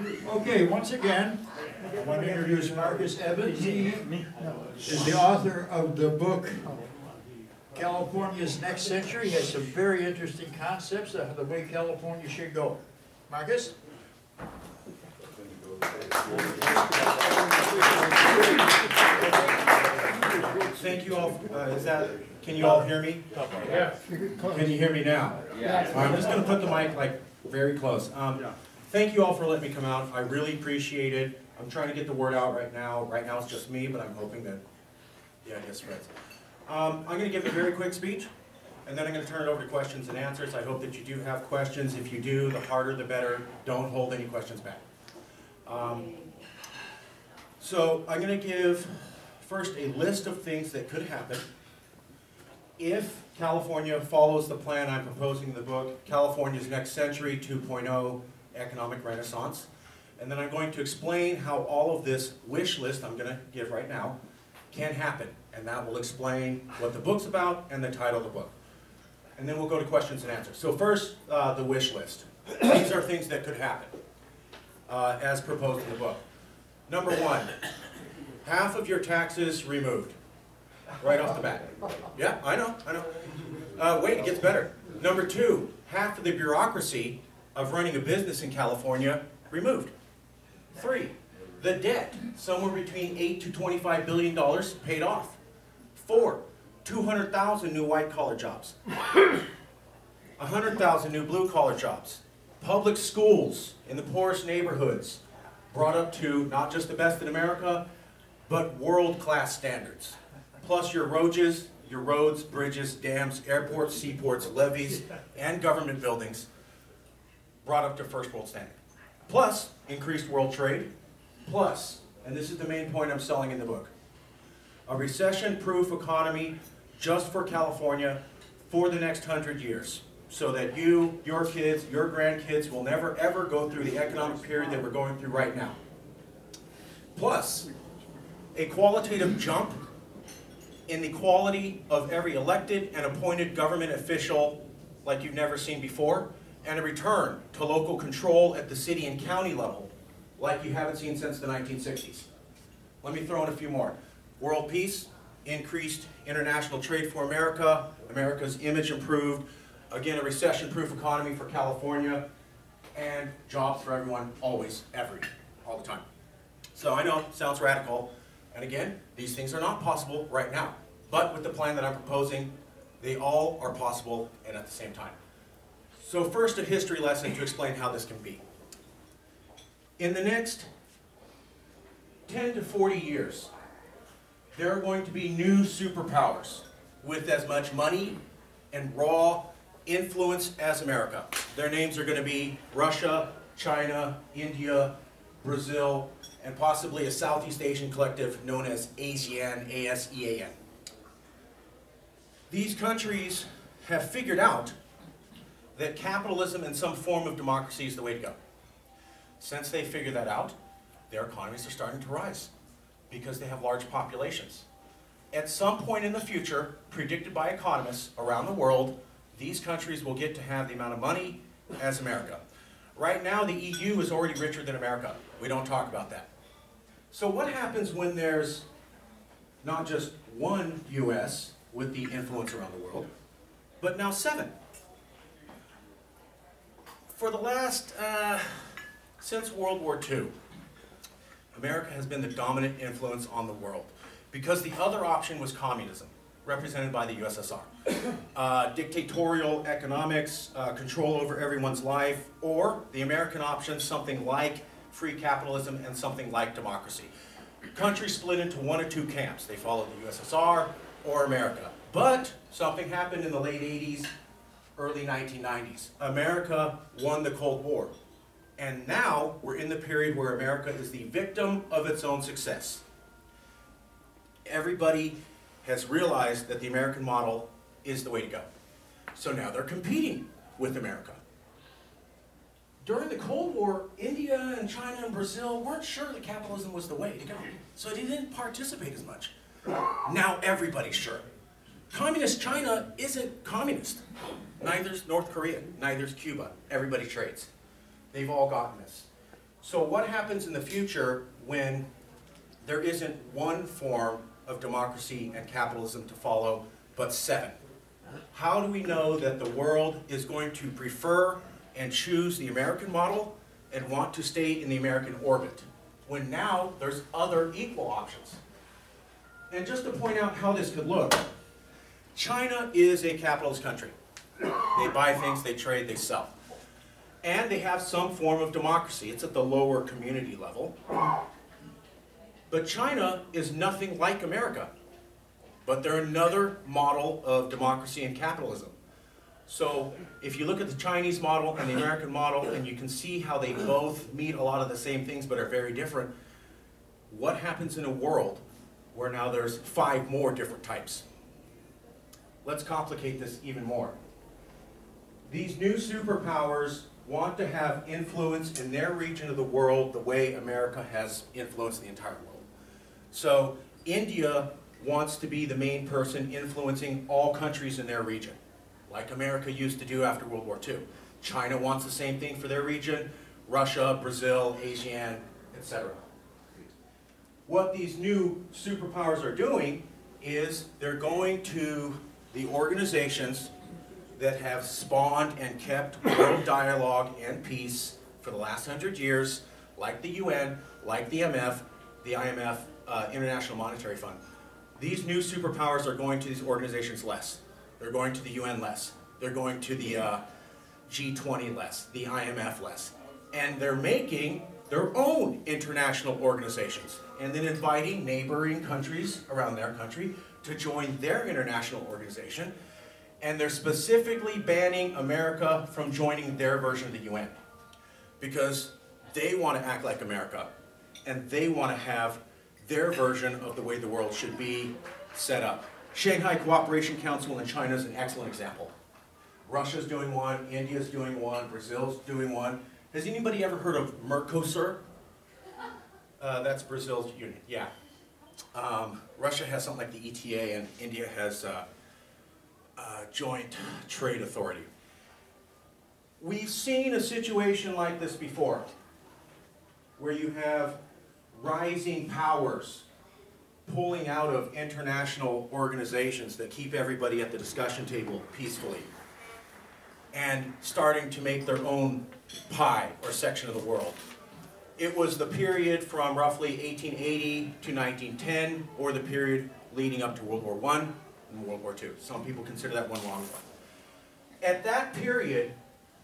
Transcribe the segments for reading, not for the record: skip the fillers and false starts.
Okay, once again, I want to introduce Marcus Evans. He is the author of the book California's Next Century. He has some very interesting concepts of the way California should go. Marcus? Thank you all. Can you all hear me? Yeah. Can you hear me now? Yeah. I'm just going to put the mic like very close. Thank you all for letting me come out. I really appreciate it. I'm trying to get the word out right now. Right now it's just me, but I'm hoping that the idea spreads. I'm going to give a very quick speech, and then I'm going to turn it over to questions and answers. I hope that you do have questions. If you do, the harder the better. Don't hold any questions back. So I'm going to give first a list of things that could happen if California follows the plan I'm proposing in the book, California's Next Century 2.0 Economic Renaissance. And then I'm going to explain how all of this wish list I'm going to give right now can happen. And that will explain what the book's about and the title of the book. And then we'll go to questions and answers. So first, the wish list. These are things that could happen as proposed in the book. Number one, half of your taxes removed. Right off the bat. Yeah, I know. Wait, it gets better. Number two, half of the bureaucracy of running a business in California removed. Three, the debt, somewhere between $8 to $25 billion, paid off. Four, 200,000 new white-collar jobs. 100,000 new blue-collar jobs. Public schools in the poorest neighborhoods brought up to not just the best in America, but world-class standards. Plus your roads, bridges, dams, airports, seaports, levees, and government buildings brought up to first world standard. Plus, increased world trade. Plus, and this is the main point I'm selling in the book, a recession-proof economy just for California for the next 100 years. So that you, your kids, your grandkids will never ever go through the economic period that we're going through right now. Plus, a qualitative jump in the quality of every elected and appointed government official like you've never seen before, and a return to local control at the city and county level like you haven't seen since the 1960s. Let me throw in a few more. World peace, increased international trade for America, America's image improved, again a recession-proof economy for California, and jobs for everyone, always, all the time. So I know, sounds radical. And again, these things are not possible right now. But with the plan that I'm proposing, they all are possible and at the same time. So first, a history lesson to explain how this can be. In the next 10 to 40 years, there are going to be new superpowers with as much money and raw influence as America. Their names are going to be Russia, China, India, Brazil, and possibly a Southeast Asian collective known as ASEAN, A-S-E-A-N. These countries have figured out that capitalism and some form of democracy is the way to go. Since they figured that out, their economies are starting to rise because they have large populations. At some point in the future, predicted by economists around the world, these countries will get to have the amount of money as America. Right now, the EU is already richer than America. We don't talk about that. So what happens when there's not just one U.S. with the influence around the world, but now 7? For the last, since World War II, America has been the dominant influence on the world because the other option was communism, represented by the USSR. Dictatorial economics, control over everyone's life, or the American option, something like free capitalism and something like democracy. Countries split into one of two camps. They followed the USSR or America. But something happened in the late 80s, early 1990s. America won the Cold War. And now we're in the period where America is the victim of its own success. Everybody has realized that the American model is the way to go. So now they're competing with America. During the Cold War, India and China and Brazil weren't sure that capitalism was the way to go. So they didn't participate as much. Now everybody's sure. Communist China isn't communist. Neither's North Korea, neither's Cuba. Everybody trades. They've all gotten this. So what happens in the future when there isn't one form of democracy and capitalism to follow, but 7? How do we know that the world is going to prefer and choose the American model and want to stay in the American orbit, when now there's other equal options? And just to point out how this could look, China is a capitalist country. They buy things, they trade, they sell. And they have some form of democracy. It's at the lower community level. But China is nothing like America. But they're another model of democracy and capitalism. So if you look at the Chinese model and the American model, and you can see how they both meet a lot of the same things but are very different, what happens in a world where now there's 5 more different types? Let's complicate this even more. These new superpowers want to have influence in their region of the world the way America has influenced the entire world. So India wants to be the main person influencing all countries in their region, like America used to do after World War II. China wants the same thing for their region, Russia, Brazil, ASEAN, etc. What these new superpowers are doing is they're going to the organizations that have spawned and kept world dialogue and peace for the last 100 years, like the UN, like the IMF, International Monetary Fund. These new superpowers are going to these organizations less. They're going to the UN less. They're going to the G20 less, the IMF less. And they're making their own international organizations and then inviting neighboring countries around their country to join their international organization. And they're specifically banning America from joining their version of the UN because they want to act like America and they want to have their version of the way the world should be set up. Shanghai Cooperation Council in China is an excellent example. Russia's doing one, India's doing one, Brazil's doing one. Has anybody ever heard of Mercosur? That's Brazil's union, yeah. Russia has something like the ETA and India has Joint Trade Authority. We've seen a situation like this before, where you have rising powers pulling out of international organizations that keep everybody at the discussion table peacefully and starting to make their own pie or section of the world. It was the period from roughly 1880 to 1910, or the period leading up to World War I and World War II. Some people consider that one long one. At that period,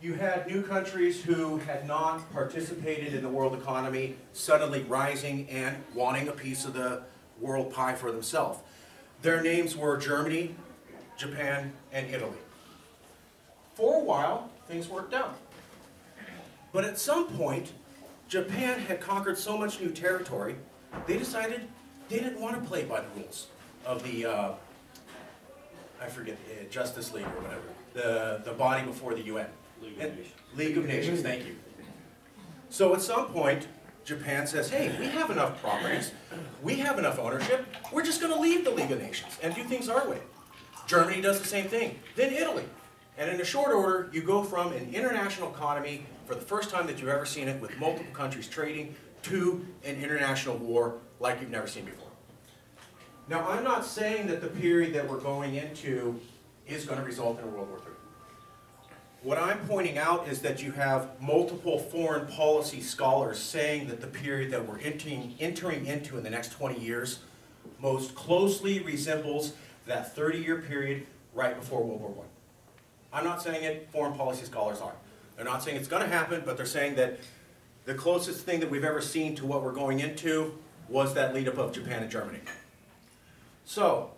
you had new countries who had not participated in the world economy suddenly rising and wanting a piece of the world pie for themselves. Their names were Germany, Japan, and Italy. For a while, things worked out. But at some point, Japan had conquered so much new territory, they decided they didn't want to play by the rules of the I forget, Justice League or whatever, the body before the UN. League of Nations, thank you. So at some point, Japan says, hey, we have enough properties, we have enough ownership, we're just going to leave the League of Nations and do things our way. Germany does the same thing, then Italy. And in a short order, you go from an international economy, for the first time that you've ever seen it, with multiple countries trading, to an international war like you've never seen before. Now, I'm not saying that the period that we're going into is going to result in a World War III. What I'm pointing out is that you have multiple foreign policy scholars saying that the period that we're entering into in the next 20 years most closely resembles that 30-year period right before World War I. I'm not saying it, foreign policy scholars are. They're not saying it's going to happen, but they're saying that the closest thing that we've ever seen to what we're going into was that lead-up of Japan and Germany. So,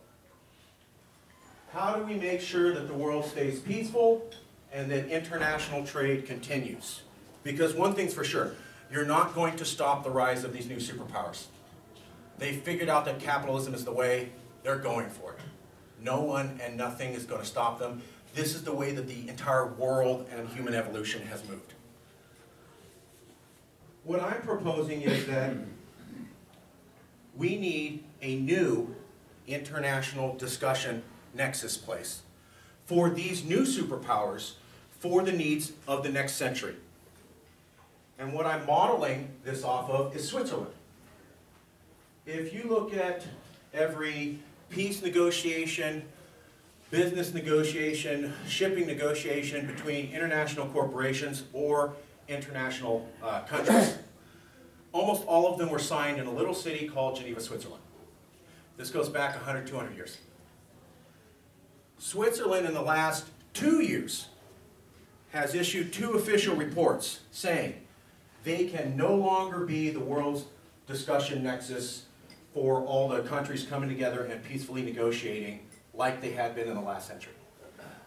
how do we make sure that the world stays peaceful and that international trade continues? Because one thing's for sure, you're not going to stop the rise of these new superpowers. They figured out that capitalism is the way, they're going for it. No one and nothing is going to stop them. This is the way that the entire world and human evolution has moved. What I'm proposing is that we need a new international discussion nexus place for these new superpowers for the needs of the next century. And what I'm modeling this off of is Switzerland. If you look at every peace negotiation, business negotiation, shipping negotiation between international corporations or international countries, almost all of them were signed in a little city called Geneva, Switzerland. This goes back 100, 200 years. Switzerland in the last 2 years has issued 2 official reports saying they can no longer be the world's discussion nexus for all the countries coming together and peacefully negotiating like they had been in the last century.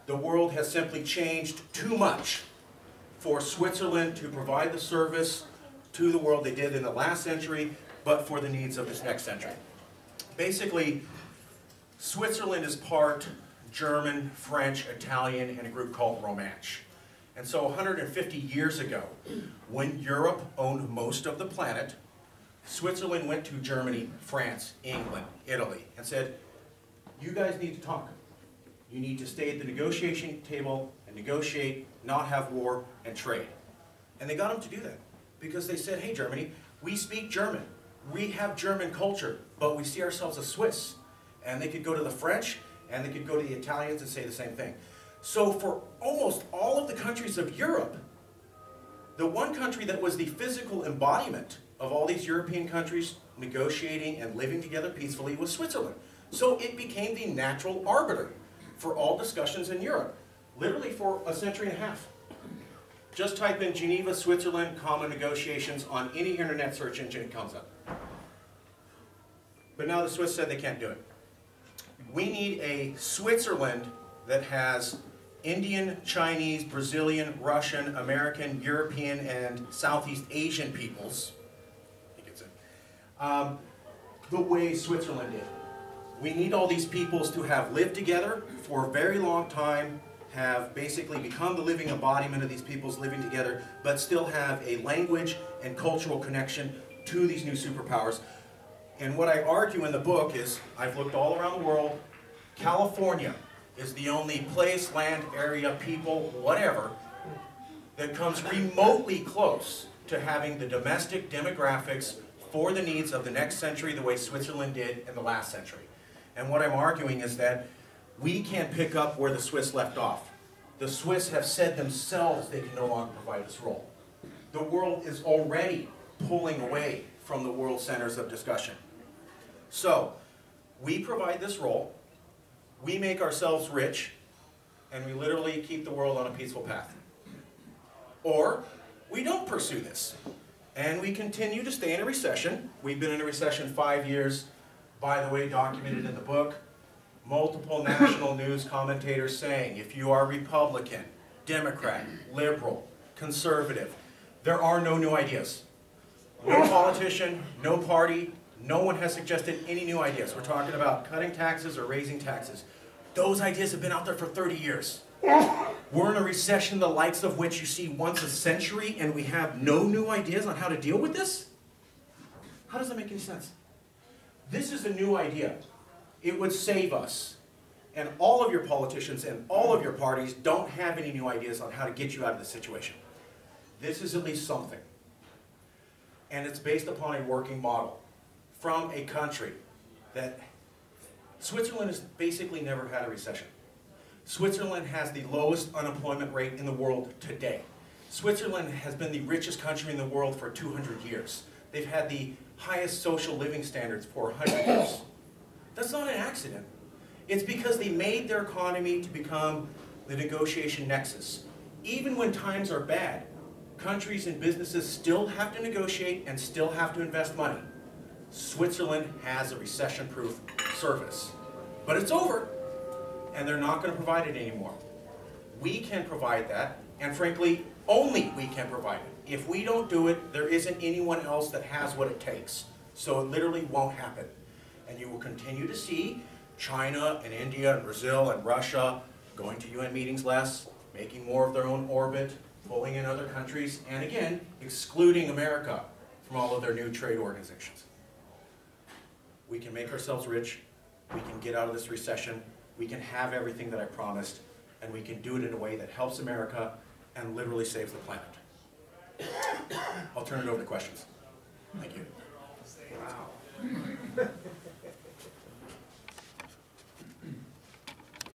The world has simply changed too much for Switzerland to provide the service to the world they did in the last century, but for the needs of this next century. Basically, Switzerland is part German, French, Italian, and a group called Romansh. And so 150 years ago, when Europe owned most of the planet, Switzerland went to Germany, France, England, Italy, and said, you guys need to talk. You need to stay at the negotiation table and negotiate, not have war, and trade. And they got them to do that because they said, hey Germany, we speak German. We have German culture, but we see ourselves as Swiss. And they could go to the French, and they could go to the Italians and say the same thing. So for almost all of the countries of Europe, the one country that was the physical embodiment of all these European countries negotiating and living together peacefully was Switzerland. So it became the natural arbiter for all discussions in Europe, literally for a century and a half. Just type in Geneva, Switzerland, common negotiations on any internet search engine, it comes up. But now the Swiss said they can't do it. We need a Switzerland that has Indian, Chinese, Brazilian, Russian, American, European, and Southeast Asian peoples, I think it's it, the way Switzerland did. We need all these peoples to have lived together for a very long time, have basically become the living embodiment of these peoples living together, but still have a language and cultural connection to these new superpowers. And what I argue in the book is, I've looked all around the world, California is the only place, land, area, people, whatever, that comes remotely close to having the domestic demographics for the needs of the next century the way Switzerland did in the last century. And what I'm arguing is that we can't pick up where the Swiss left off. The Swiss have said themselves they can no longer provide this role. The world is already pulling away from the world centers of discussion. So, we provide this role, we make ourselves rich, and we literally keep the world on a peaceful path. Or, we don't pursue this, and we continue to stay in a recession. We've been in a recession 5 years, by the way, documented in the book. Multiple national news commentators saying, if you are Republican, Democrat, liberal, conservative, there are no new ideas. No politician, no party, no one has suggested any new ideas. We're talking about cutting taxes or raising taxes. Those ideas have been out there for 30 years. We're in a recession the likes of which you see once a century, and we have no new ideas on how to deal with this? How does that make any sense? This is a new idea. It would save us. And all of your politicians and all of your parties don't have any new ideas on how to get you out of this situation. This is at least something. And it's based upon a working model from a country that Switzerland has basically never had a recession. Switzerland has the lowest unemployment rate in the world today. Switzerland has been the richest country in the world for 200 years. They've had the highest social living standards for 100 years. That's not an accident. It's because they made their economy to become the negotiation nexus. Even when times are bad, countries and businesses still have to negotiate and still have to invest money. Switzerland has a recession-proof service. But it's over, and they're not going to provide it anymore. We can provide that, and frankly, only we can provide it. If we don't do it, there isn't anyone else that has what it takes. So it literally won't happen. And you will continue to see China and India and Brazil and Russia going to UN meetings less, making more of their own orbit, pulling in other countries, and again, excluding America from all of their new trade organizations. We can make ourselves rich, we can get out of this recession, we can have everything that I promised, and we can do it in a way that helps America and literally saves the planet. I'll turn it over to questions. Thank you.